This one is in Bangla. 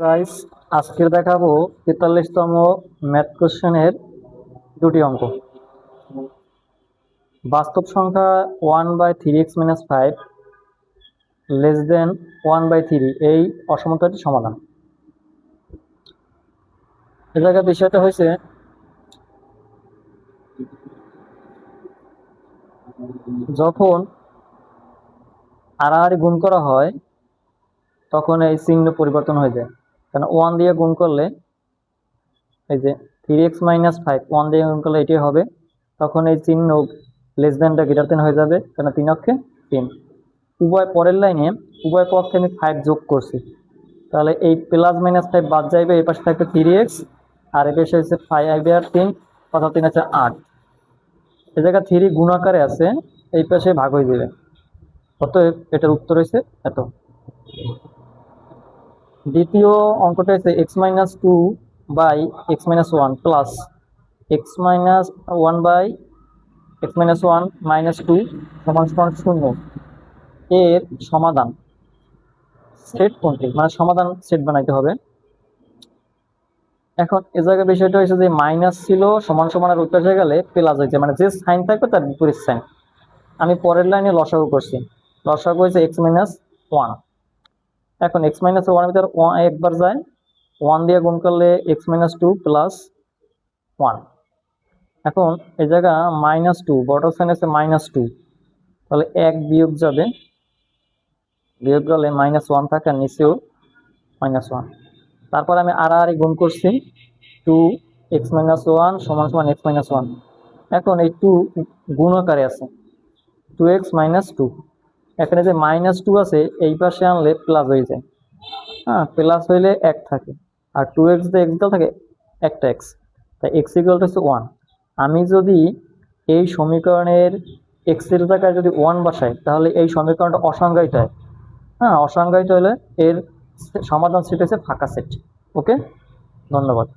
গাইস, আজকে দেখাবো 43তম ম্যাথ কোশ্চেনের দুটি অঙ্ক। বাস্তব সংখ্যা 1/3x-5 লেস দেন 1/3 এই অসমতাটি সমাধান। এ জায়গায় বিষয়টা হয়েছে যখন আড়াআড়ি গুণ করা হয় তখন এই চিহ্ন পরিবর্তন হয়ে যায়। কারণ 1 দিয়ে গুণ করলে এই যে 3x-5 1 দিয়ে গুণ করলে এটাই হবে, তখন এই চিহ্ন লেস দেনটা গ্রেটার দেন হয়ে যাবে, কারণ 3 অক্ষে 3। উভয় পরের লাইনে উভয় পক্ষে আমি 5 যোগ করছি, তাহলে এই +-5 বাদ যাইবে, এই পাশে থাকবে 3x আর এই পাশে হচ্ছে 5 আর 3 অর্থাৎ 3 আছে 8। এই জায়গায় 3 গুণাকারে আছে, এই পাশে ভাগ হয়ে যাবে, অতএব এটার উত্তর হয়েছে এত। দ্বিতীয় অঙ্কটা হচ্ছে x-2/x-1 প্লাস x-1/x-1 -2 = 0 এর সমাধান সেট কোনটি, মানে সমাধান সেট বানাইতে হবে। এখন এ জায়গায় বিষয়টা হয়েছে যে মাইনাস ছিল সমান সমান আর উত্তর হয়ে গেলে প্লাস হয়েছে, মানে যে সাইন থাকবে তার বিপরীত সাইন। আমি পরের লাইনে লসাগু করছি, লসাগু হয়েছে x-1। এখন x-1 এর ভিতর একবার যায়, 1 দিয়ে গুণ করলে x-2 + 1। এখন এই জায়গা -2 বড় সাইন আছে -2, তাহলে 1 বিয়োগ যাবে, বিয়োগ গেলে -1 থাকে আর নিচেও -1। তারপর আমি আড়াআড়ি গুণ করছি, 2x-1 = x-1। এখন এই 2 গুণ আকারে আছে, 2x - 2। এখানে যে -2 আছে এই পাশে আনলে প্লাস হয়ে যায়, হ্যাঁ প্লাস হইলে 1 থাকে, আর 2x দিয়ে x দেওয়া থাকে একটা x, তাই x = 1। আমি যদি এই সমীকরণের x এর জায়গায় যদি 1 বসাই, তাহলে এই সমীকরণটা অসংজ্ঞায়িত হয়। হ্যাঁ, অসংজ্ঞায়িত হলে এর সমাধান সেট হচ্ছে ফাঁকা সেট। ওকে, ধন্যবাদ।